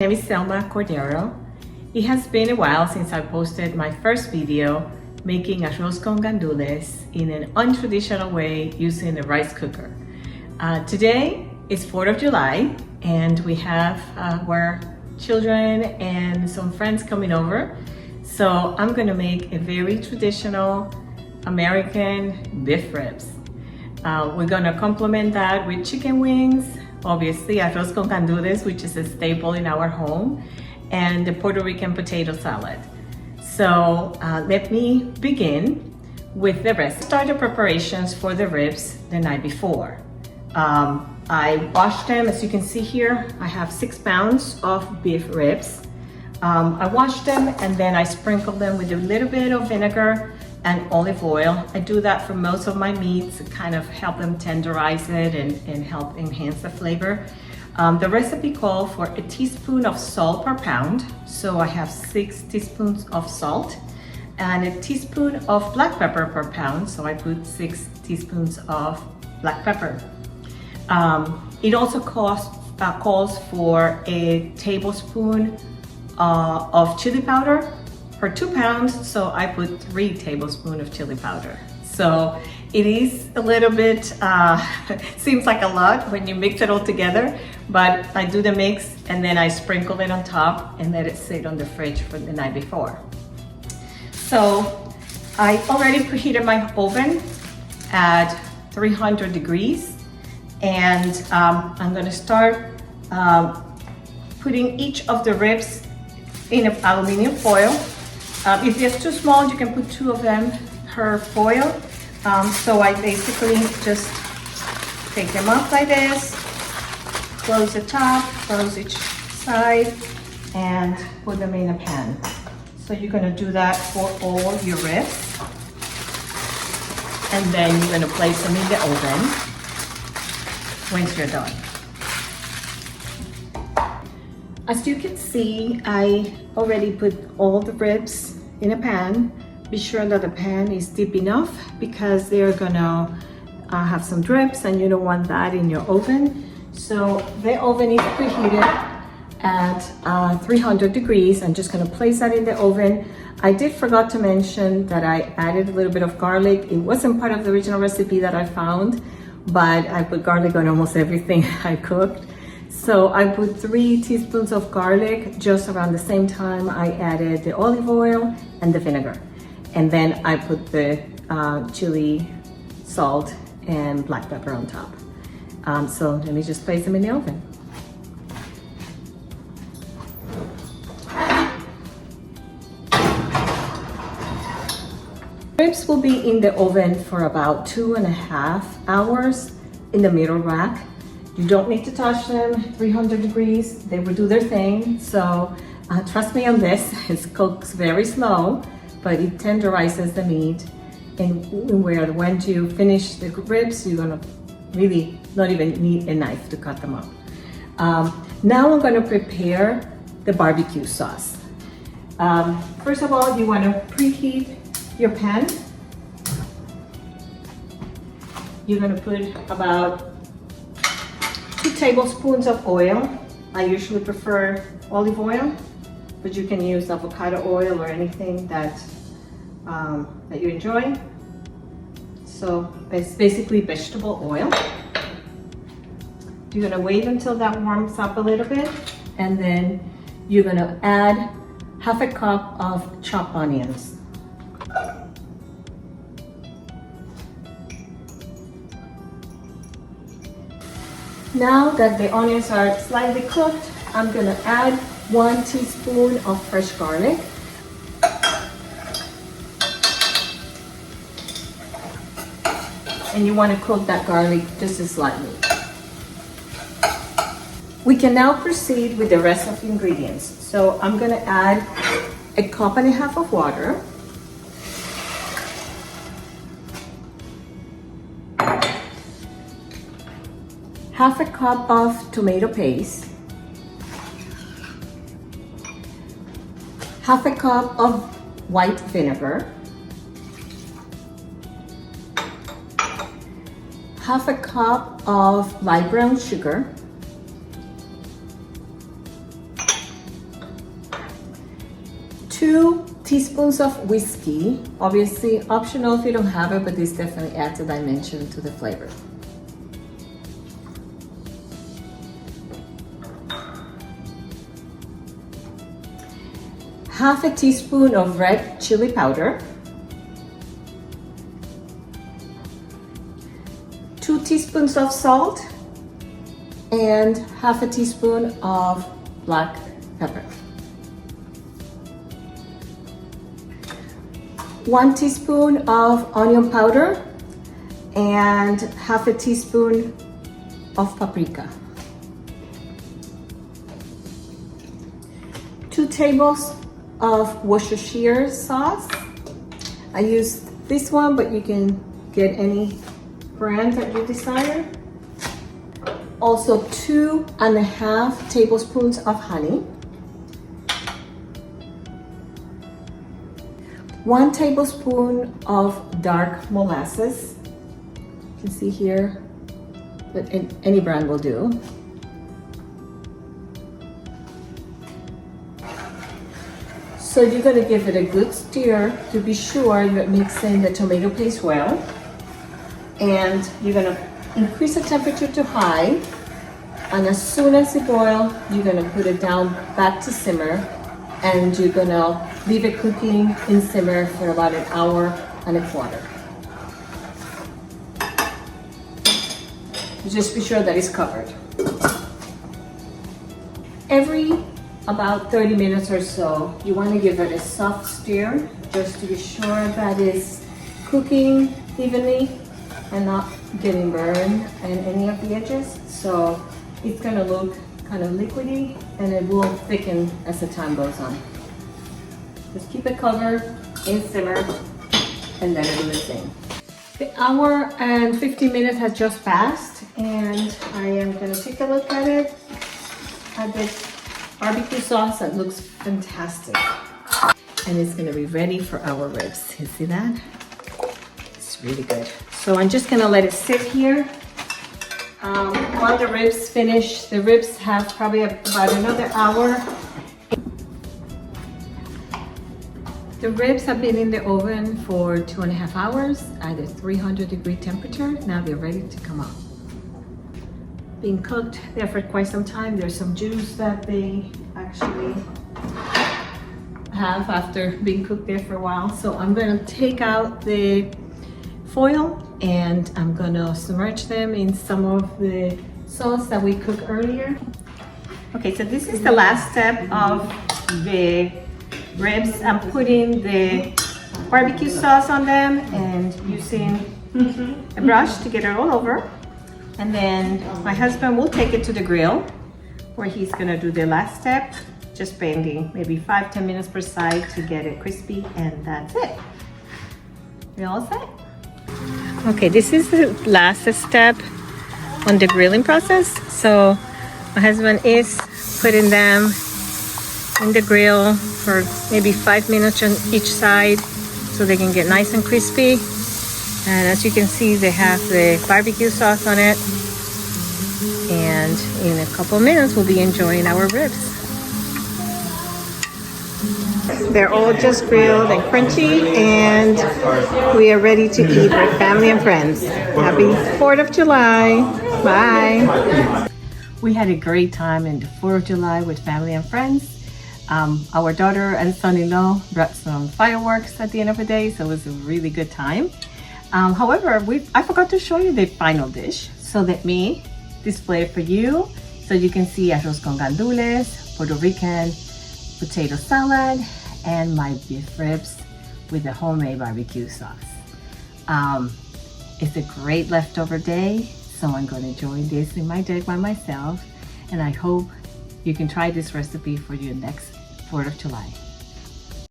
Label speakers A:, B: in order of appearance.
A: name is Selma Cordero. It has been a while since I posted my first video making arroz con gandules in an untraditional way using a rice cooker. Today is 4th of July and we have our children and some friends coming over. So I'm gonna make a very traditional American beef ribs. We're gonna complement that with chicken wings, obviously arroz con gandules, which is a staple in our home, and the Puerto Rican potato salad. So let me begin with the rest. Start the preparations for the ribs the night before. I washed them, as you can see here. I have 6 pounds of beef ribs. I washed them and then I sprinkled them with a little bit of vinegar and olive oil. I do that for most of my meats to kind of help them tenderize it and help enhance the flavor. The recipe calls for a teaspoon of salt per pound. So I have 6 teaspoons of salt and a teaspoon of black pepper per pound. So I put 6 teaspoons of black pepper. It also calls for a tablespoon of chili powder per 2 pounds, so I put 3 tablespoons of chili powder. So it is a little bit, seems like a lot when you mix it all together, but I do the mix and then I sprinkle it on top and let it sit on the fridge for the night before. So I already preheated my oven at 300 degrees and I'm gonna start putting each of the ribs in aluminum foil. If it's too small, you can put 2 of them per foil. So I basically just take them up like this, close the top, close each side, and put them in a pan. So you're gonna do that for all your ribs. And then you're gonna place them in the oven once you're done. As you can see, I already put all the ribs in a pan. Be sure that the pan is deep enough because they're gonna have some drips and you don't want that in your oven. So the oven is preheated at 300 degrees. I'm just gonna place that in the oven. I did forgot to mention that I added a little bit of garlic. It wasn't part of the original recipe that I found, but I put garlic on almost everything I cooked. So I put 3 teaspoons of garlic just around the same time I added the olive oil and the vinegar. And then I put the chili, salt, and black pepper on top. So let me just place them in the oven. Ribs will be in the oven for about 2.5 hours in the middle rack. You don't need to touch them, 300 degrees, they will do their thing. So trust me on this, it cooks very slow, but it tenderizes the meat. And when you finish the ribs, you're gonna really not even need a knife to cut them up. Now I'm gonna prepare the barbecue sauce. First of all, you wanna preheat your pan. You're gonna put about 2 tablespoons of oil. I usually prefer olive oil, but you can use avocado oil or anything that you enjoy. So it's basically vegetable oil. You're gonna wait until that warms up a little bit, and then you're gonna add 1/2 cup of chopped onions. Now that the onions are slightly cooked, I'm gonna add 1 teaspoon of fresh garlic. And you wanna cook that garlic just slightly. We can now proceed with the rest of the ingredients. So I'm gonna add 1.5 cups of water. Half a cup of tomato paste, 1/2 cup of white vinegar, 1/2 cup of light brown sugar, 2 teaspoons of whiskey, obviously optional if you don't have it, but this definitely adds a dimension to the flavor. Half a teaspoon of red chili powder, 2 teaspoons of salt, and half a teaspoon of black pepper. 1 teaspoon of onion powder and half a teaspoon of paprika. 2 tablespoons of Worcestershire sauce. I use this one, but you can get any brand that you desire. Also 2.5 tablespoons of honey. 1 tablespoon of dark molasses. You can see here, but any brand will do. So you're going to give it a good stir to be sure you're mixing the tomato paste well. And you're going to increase the temperature to high. And as soon as it boils, you're going to put it down back to simmer. And you're going to leave it cooking in simmer for about 1.25 hours. Just be sure that it's covered. Every about 30 minutes or so, you want to give it a soft stir just to be sure that it's cooking evenly and not getting burned in any of the edges. So it's going to look kind of liquidy and it will thicken as the time goes on. Just keep it covered in simmer and let it do its thing. The 1 hour and 15 minutes has just passed and I am going to take a look at it. At this barbecue sauce that looks fantastic. And it's going to be ready for our ribs. You see that? It's really good. So I'm just going to let it sit here. While the ribs finish, the ribs have probably about another hour. The ribs have been in the oven for 2.5 hours at a 300-degree temperature. Now they're ready to come out. Being cooked there for quite some time. There's some juice that they actually have after being cooked there for a while. So I'm going to take out the foil and I'm going to submerge them in some of the sauce that we cooked earlier. Okay, so this is the last step of the ribs. I'm putting the barbecue sauce on them and using a brush to get it all over. And then my husband will take it to the grill where he's gonna do the last step, just bending maybe 5-10 minutes per side to get it crispy, and that's it. You all set? Okay, this is the last step on the grilling process. So my husband is putting them in the grill for maybe 5 minutes on each side so they can get nice and crispy. And as you can see, they have the barbecue sauce on it. And in a couple minutes, we'll be enjoying our ribs. They're all just grilled and crunchy, and we are ready to eat with family and friends. Happy 4th of July. Bye. We had a great time in the 4th of July with family and friends. Our daughter and son-in-law brought some fireworks at the end of the day, so it was a really good time. However, I forgot to show you the final dish, so let me display it for you so you can see arroz con gandules, Puerto Rican potato salad, and my beef ribs with the homemade barbecue sauce. It's a great leftover day, so I'm going to enjoy this in my day by myself, and I hope you can try this recipe for your next 4th of July.